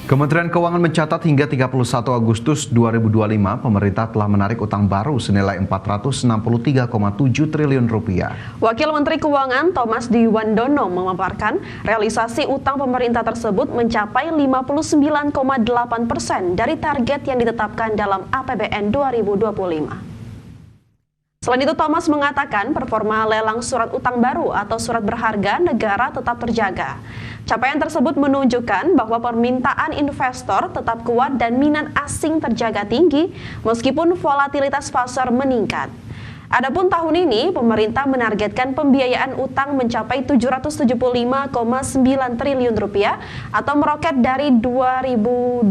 Kementerian Keuangan mencatat hingga 31 Agustus 2025, pemerintah telah menarik utang baru senilai 463,7 triliun rupiah. Wakil Menteri Keuangan Thomas Dwiwandono memaparkan realisasi utang pemerintah tersebut mencapai 59,8% dari target yang ditetapkan dalam APBN 2025. Selain itu, Thomas mengatakan performa lelang surat utang baru atau surat berharga negara tetap terjaga. Capaian tersebut menunjukkan bahwa permintaan investor tetap kuat dan minat asing terjaga tinggi meskipun volatilitas pasar meningkat. Adapun tahun ini, pemerintah menargetkan pembiayaan utang mencapai 775,9 triliun rupiah atau meroket dari 2024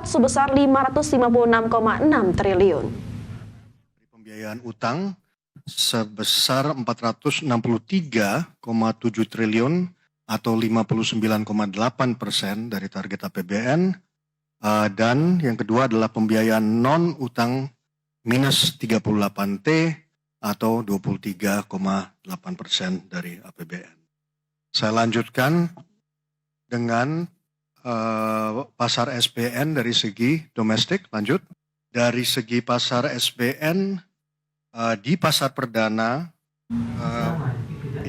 sebesar 556,6 triliun. Pembiayaan utang sebesar 463,7 triliun atau 59,8% dari target APBN. Dan yang kedua adalah pembiayaan non-utang minus 38T atau 23,8% dari APBN. Saya lanjutkan dengan pasar SBN dari segi domestik, lanjut. Dari segi pasar SBN, di pasar perdana,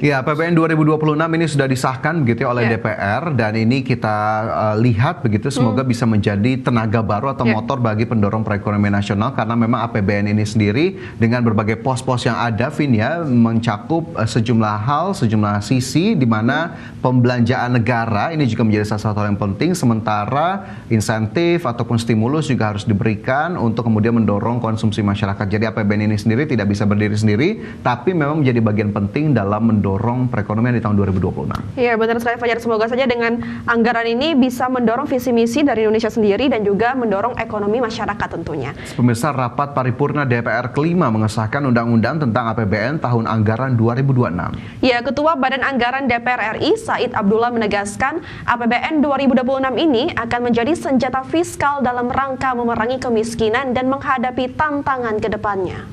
Ya, APBN 2026 ini sudah disahkan begitu oleh DPR dan ini kita lihat begitu semoga bisa menjadi tenaga baru atau motor bagi pendorong perekonomian nasional karena memang APBN ini sendiri dengan berbagai pos-pos yang ada, Vin, ya, mencakup sejumlah hal, sejumlah sisi di mana pembelanjaan negara ini juga menjadi salah satu hal yang penting, sementara insentif ataupun stimulus juga harus diberikan untuk kemudian mendorong konsumsi masyarakat. Jadi APBN ini sendiri tidak bisa berdiri sendiri, tapi memang menjadi bagian penting dalam mendorong perekonomian di tahun 2026. Iya, benar sekali Fajar. Semoga saja dengan anggaran ini bisa mendorong visi misi dari Indonesia sendiri dan juga mendorong ekonomi masyarakat tentunya. Pemirsa, rapat paripurna DPR kelima mengesahkan undang-undang tentang APBN tahun anggaran 2026. Ya, Ketua Badan Anggaran DPR RI Said Abdullah menegaskan APBN 2026 ini akan menjadi senjata fiskal dalam rangka memerangi kemiskinan dan menghadapi tantangan ke depannya.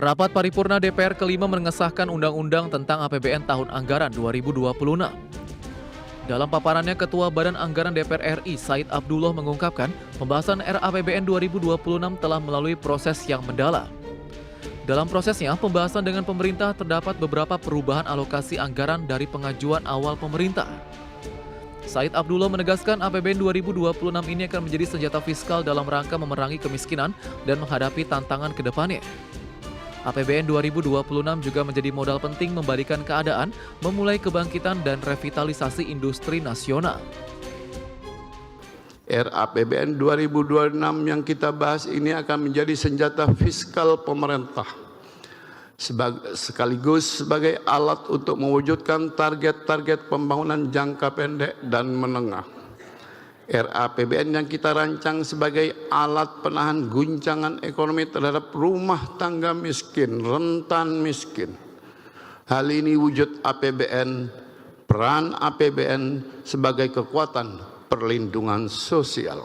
Rapat paripurna DPR kelima mengesahkan undang-undang tentang APBN tahun anggaran 2026. Dalam paparannya, Ketua Badan Anggaran DPR RI Said Abdullah mengungkapkan pembahasan RAPBN 2026 telah melalui proses yang mendalam. Dalam prosesnya, pembahasan dengan pemerintah terdapat beberapa perubahan alokasi anggaran dari pengajuan awal pemerintah. Said Abdullah menegaskan APBN 2026 ini akan menjadi senjata fiskal dalam rangka memerangi kemiskinan dan menghadapi tantangan ke depannya. APBN 2026 juga menjadi modal penting membalikan keadaan, memulai kebangkitan dan revitalisasi industri nasional. RAPBN 2026 yang kita bahas ini akan menjadi senjata fiskal pemerintah, sekaligus sebagai alat untuk mewujudkan target-target pembangunan jangka pendek dan menengah. RAPBN yang kita rancang sebagai alat penahan guncangan ekonomi terhadap rumah tangga miskin, rentan miskin. Hal ini wujud APBN, peran APBN sebagai kekuatan perlindungan sosial.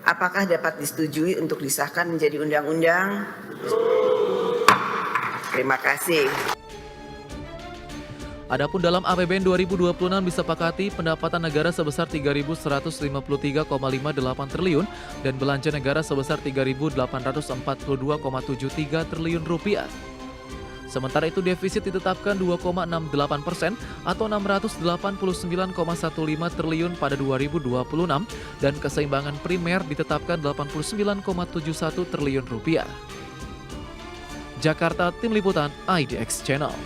Apakah dapat disetujui untuk disahkan menjadi undang-undang? Terima kasih. Adapun dalam APBN 2026 disepakati pendapatan negara sebesar 3.153,58 triliun dan belanja negara sebesar 3.842,73 triliun rupiah. Sementara itu defisit ditetapkan 2,68% atau 689,15 triliun pada 2026 dan keseimbangan primer ditetapkan 89,71 triliun rupiah. Jakarta, Tim Liputan IDX Channel.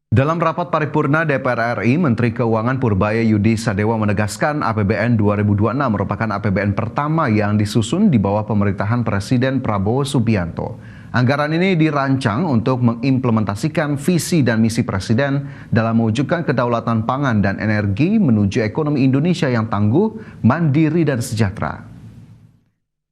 Dalam rapat paripurna DPR RI, Menteri Keuangan Purbaya Yudi Sadewa menegaskan APBN 2026 merupakan APBN pertama yang disusun di bawah pemerintahan Presiden Prabowo Subianto. Anggaran ini dirancang untuk mengimplementasikan visi dan misi Presiden dalam mewujudkan kedaulatan pangan dan energi menuju ekonomi Indonesia yang tangguh, mandiri, dan sejahtera.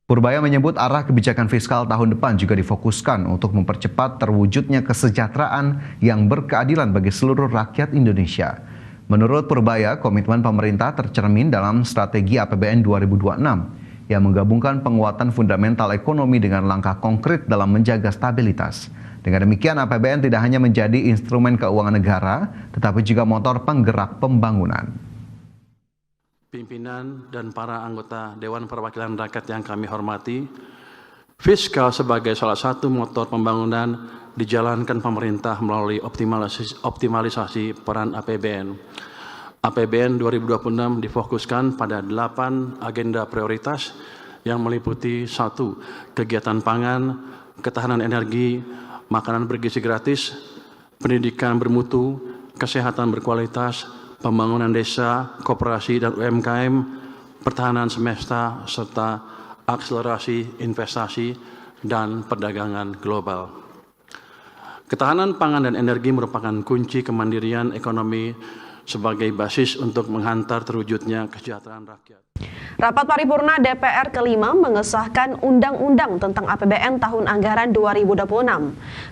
Purbaya menyebut arah kebijakan fiskal tahun depan juga difokuskan untuk mempercepat terwujudnya kesejahteraan yang berkeadilan bagi seluruh rakyat Indonesia. Menurut Purbaya, komitmen pemerintah tercermin dalam strategi APBN 2026 yang menggabungkan penguatan fundamental ekonomi dengan langkah konkret dalam menjaga stabilitas. Dengan demikian, APBN tidak hanya menjadi instrumen keuangan negara, tetapi juga motor penggerak pembangunan. Pimpinan dan para anggota Dewan Perwakilan Rakyat yang kami hormati, fiskal sebagai salah satu motor pembangunan dijalankan pemerintah melalui optimalisasi peran APBN. APBN 2026 difokuskan pada 8 agenda prioritas yang meliputi 1. Kegiatan pangan, ketahanan energi, makanan bergizi gratis, pendidikan bermutu, kesehatan berkualitas, pembangunan desa, koperasi dan UMKM, pertahanan semesta, serta akselerasi investasi dan perdagangan global. Ketahanan pangan dan energi merupakan kunci kemandirian ekonomi sebagai basis untuk menghantar terwujudnya kesejahteraan rakyat. Rapat paripurna DPR kelima mengesahkan Undang-Undang tentang APBN tahun anggaran 2026.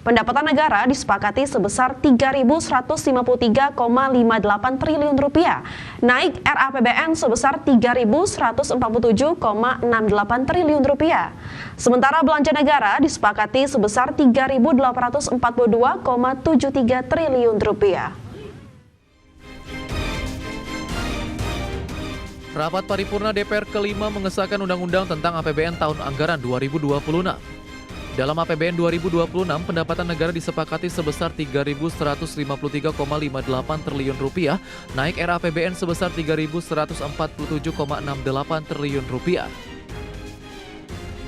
Pendapatan negara disepakati sebesar Rp3.153,58 triliun, naik RAPBN sebesar Rp3.147,68 triliun. Sementara belanja negara disepakati sebesar Rp3.842,73 triliun. Rapat paripurna DPR kelima mengesahkan Undang-Undang tentang APBN tahun anggaran 2026. Dalam APBN 2026, pendapatan negara disepakati sebesar Rp3.153,58 triliun, naik RAPBN sebesar Rp3.147,68 triliun.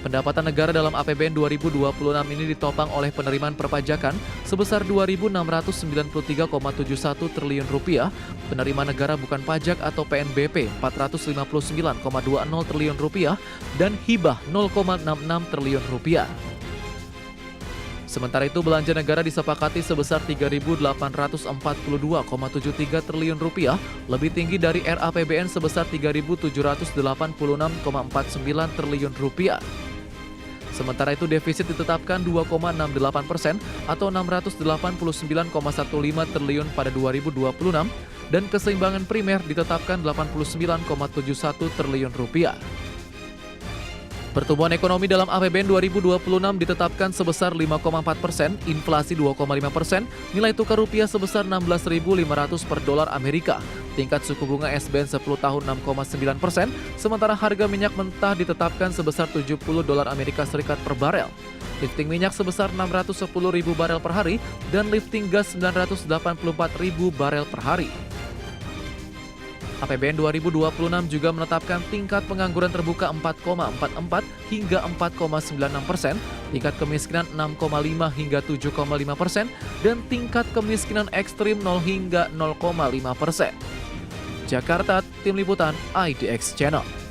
Pendapatan negara dalam APBN 2026 ini ditopang oleh penerimaan perpajakan sebesar Rp2.693,71 triliun, penerimaan negara bukan pajak atau PNBP Rp459,20 triliun, dan hibah Rp0,66 triliun. Sementara itu, belanja negara disepakati sebesar Rp3.842,73 triliun, lebih tinggi dari RAPBN sebesar Rp3.786,49 triliun. Sementara itu, defisit ditetapkan 2,68% atau Rp689,15 triliun pada 2026 dan keseimbangan primer ditetapkan Rp89,71 triliun. Pertumbuhan ekonomi dalam APBN 2026 ditetapkan sebesar 5,4%, inflasi 2,5%, nilai tukar rupiah sebesar 16.500 per dolar Amerika, tingkat suku bunga SBN 10 tahun 6,9%, sementara harga minyak mentah ditetapkan sebesar 70 dolar Amerika Serikat per barel. Lifting minyak sebesar 610.000 barel per hari dan lifting gas 984.000 barel per hari. APBN 2026 juga menetapkan tingkat pengangguran terbuka 4,44 hingga 4,96%, tingkat kemiskinan 6,5 hingga 7,5%, dan tingkat kemiskinan ekstrim 0 hingga 0,5%. Jakarta, Tim Liputan IDX Channel.